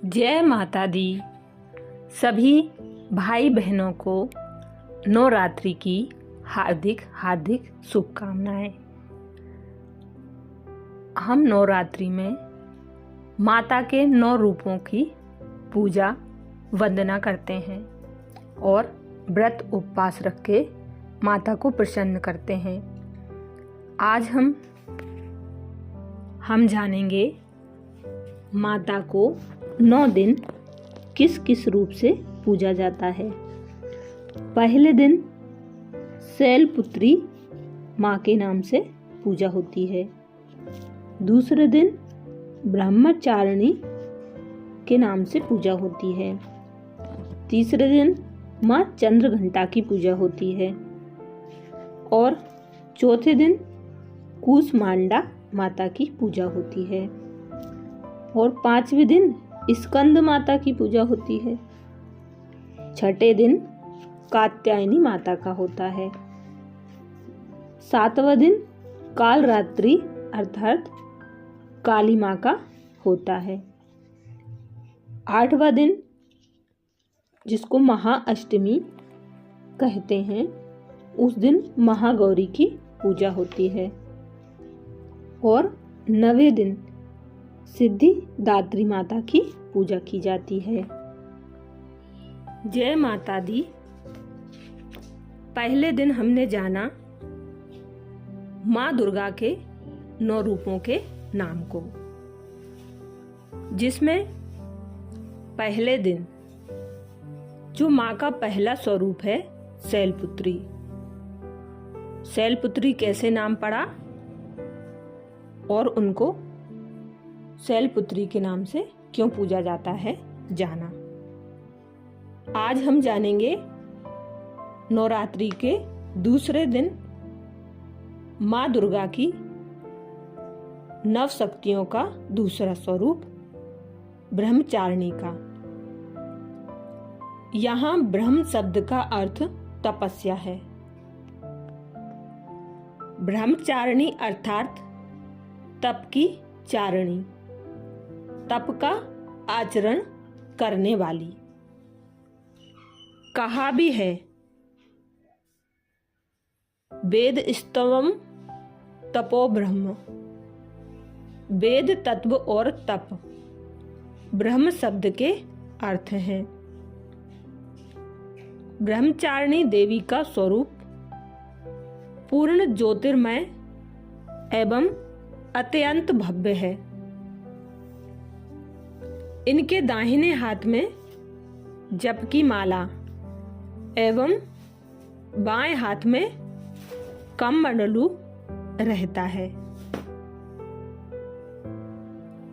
जय माता दी। सभी भाई बहनों को नवरात्रि की हार्दिक हार्दिक शुभकामनाएं। हम नवरात्रि में माता के 9 रूपों की पूजा वंदना करते हैं और व्रत उपवास रख के माता को प्रसन्न करते हैं। आज हम जानेंगे माता को 9 दिन किस किस रूप से पूजा जाता है। पहले दिन शैलपुत्री माँ के नाम से पूजा होती है। दूसरे दिन ब्रह्मचारिणी के नाम से पूजा होती है। तीसरे दिन माँ चंद्रघंटा की पूजा होती है और चौथे दिन कूष्मांडा माता की पूजा होती है और 5वें दिन स्कंद माता की पूजा होती है। छठे दिन कात्यायनी माता का होता है। 7वां दिन कालरात्रि अर्थात काली माँ का होता है। 8वां दिन जिसको महाअष्टमी कहते हैं, उस दिन महागौरी की पूजा होती है और 9वें दिन सिद्धिदात्री माता की पूजा की जाती है। जय माता दी। पहले दिन हमने जाना माँ दुर्गा के 9 रूपों के नाम को, जिसमें पहले दिन जो माँ का पहला स्वरूप है शैलपुत्री। शैलपुत्री कैसे नाम पड़ा और उनको शैलपुत्री के नाम से क्यों पूजा जाता है जाना। आज हम जानेंगे नवरात्रि के दूसरे दिन माँ दुर्गा की 9 शक्तियों का दूसरा स्वरूप ब्रह्मचारिणी का। यहाँ ब्रह्म शब्द का अर्थ तपस्या है। ब्रह्मचारिणी अर्थात तप की चारिणी, तप का आचरण करने वाली। कहा भी है वेद स्तवम तपो ब्रह्म। वेद तत्व और तप ब्रह्म शब्द के अर्थ हैं। ब्रह्मचारिणी देवी का स्वरूप पूर्ण ज्योतिर्मय एवं अत्यंत भव्य है। इनके दाहिने हाथ में जप की माला एवं बाएं हाथ में कमंडलू रहता है।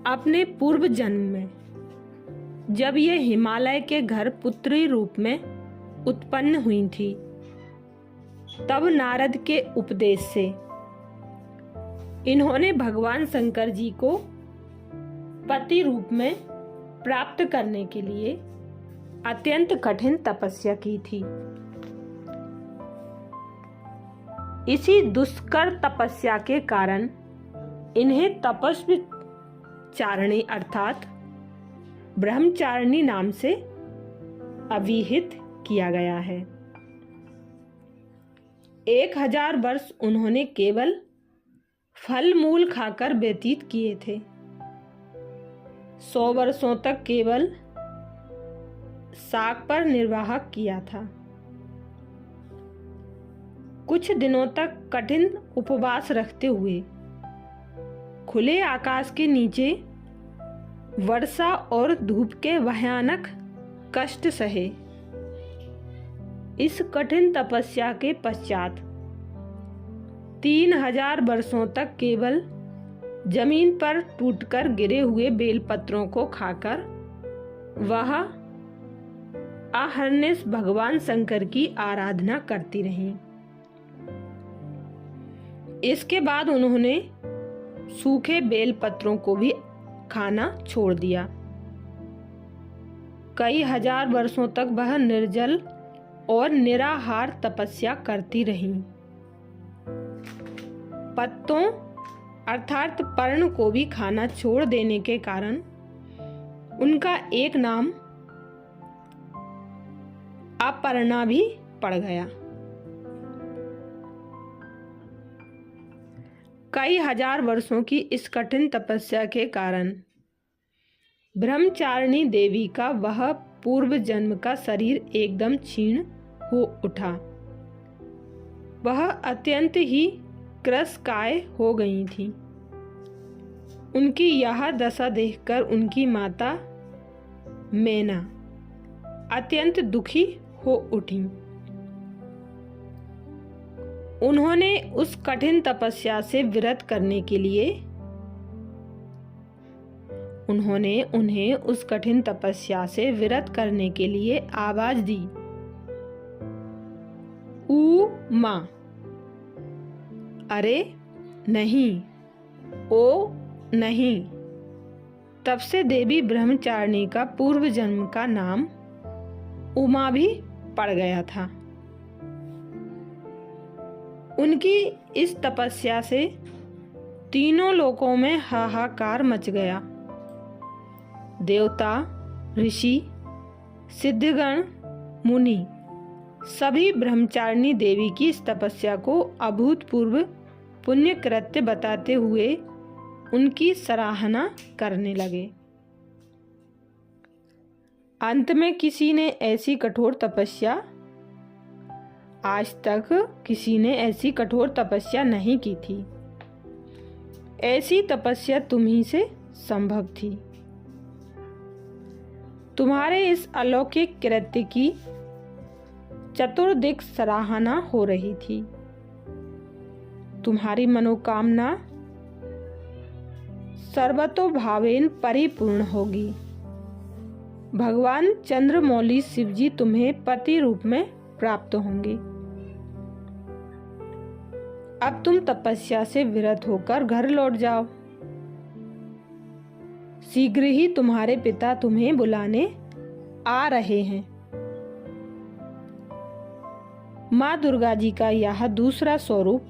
अपने पूर्व जन्म में जब ये हिमालय के घर पुत्री रूप में उत्पन्न हुई थी, तब नारद के उपदेश से इन्होंने भगवान शंकर जी को पति रूप में प्राप्त करने के लिए अत्यंत कठिन तपस्या की थी। इसी दुष्कर तपस्या के कारण इन्हें तपस्वी चारिणी अर्थात ब्रह्मचारिणी नाम से अभिहित किया गया है। 1000 वर्ष उन्होंने केवल फल मूल खाकर व्यतीत किए थे। 100 वर्षों तक केवल शाक पर निर्वाह किया था। कुछ दिनों तक कठिन उपवास रखते हुए खुले आकाश के नीचे वर्षा और धूप के भयानक कष्ट सहे। इस कठिन तपस्या के पश्चात 3000 वर्षों तक केवल जमीन पर टूटकर गिरे हुए बेलपत्रों को खाकर वह अहर्निश भगवान शंकर की आराधना करती रहीं। इसके बाद उन्होंने सूखे बेलपत्रों को भी खाना छोड़ दिया। कई हजार वर्षों तक वह निर्जल और निराहार तपस्या करती रहीं। पत्तों अर्थात पर्ण को भी खाना छोड़ देने के कारण उनका एक नाम अपर्णा भी पड़ गया। कई हजार वर्षों की इस कठिन तपस्या के कारण ब्रह्मचारिणी देवी का वह पूर्व जन्म का शरीर एकदम क्षीण हो उठा। वह अत्यंत ही कृशकाय हो गई थी। उनकी यह दशा देखकर उनकी माता मैना अत्यंत दुखी हो उठी। उन्होंने उस कठिन तपस्या से विरत करने के लिए उन्हें उस कठिन तपस्या से विरत करने के लिए आवाज दी, ऊ मां। अरे नहीं, ओ नहीं। तब से देवी ब्रह्मचारिणी का पूर्व जन्म का नाम उमा भी पड़ गया था। उनकी इस तपस्या से तीनों लोकों में हाहाकार मच गया। देवता, ऋषि, सिद्धगण, मुनि सभी ब्रह्मचारिणी देवी की इस तपस्या को अभूतपूर्व पुण्य कृत्य बताते हुए उनकी सराहना करने लगे। अंत में आज तक किसी ने ऐसी कठोर तपस्या नहीं की थी। ऐसी तपस्या तुम्ही से संभव थी। तुम्हारे इस अलौकिक कृत्य की चतुर्दिक सराहना हो रही थी। तुम्हारी मनोकामना सर्वतोभावेन परिपूर्ण होगी। भगवान चंद्रमौली शिवजी तुम्हें पति रूप में प्राप्त होंगे। अब तुम तपस्या से विरत होकर घर लौट जाओ। शीघ्र ही तुम्हारे पिता तुम्हें बुलाने आ रहे हैं। माँ दुर्गा जी का यह दूसरा स्वरूप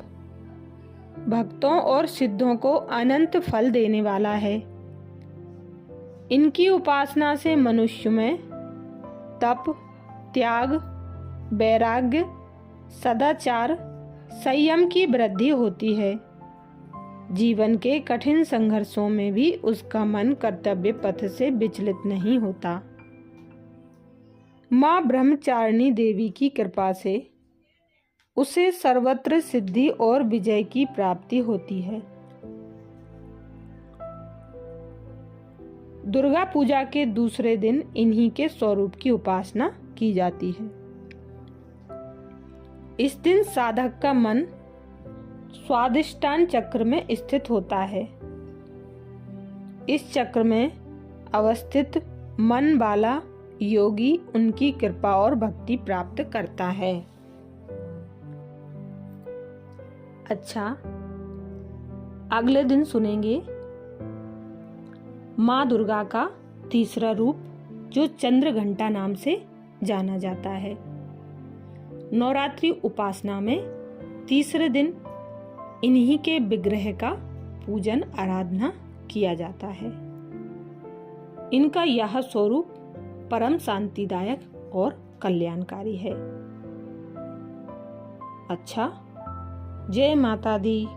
भक्तों और सिद्धों को अनंत फल देने वाला है। इनकी उपासना से मनुष्य में तप, त्याग, वैराग्य, सदाचार, संयम की वृद्धि होती है। जीवन के कठिन संघर्षों में भी उसका मन कर्तव्य पथ से विचलित नहीं होता। माँ ब्रह्मचारिणी देवी की कृपा से उसे सर्वत्र सिद्धि और विजय की प्राप्ति होती है। दुर्गा पूजा के दूसरे दिन इन्हीं के स्वरूप की उपासना की जाती है। इस दिन साधक का मन स्वादिष्टान चक्र में स्थित होता है। इस चक्र में अवस्थित मन वाला योगी उनकी कृपा और भक्ति प्राप्त करता है। अच्छा, अगले दिन सुनेंगे माँ दुर्गा का तीसरा रूप जो चंद्रघंटा नाम से जाना जाता है। नवरात्रि उपासना में तीसरे दिन इन्हीं के विग्रह का पूजन आराधना किया जाता है। इनका यह स्वरूप परम शांतिदायक और कल्याणकारी है। अच्छा, जय माता दी।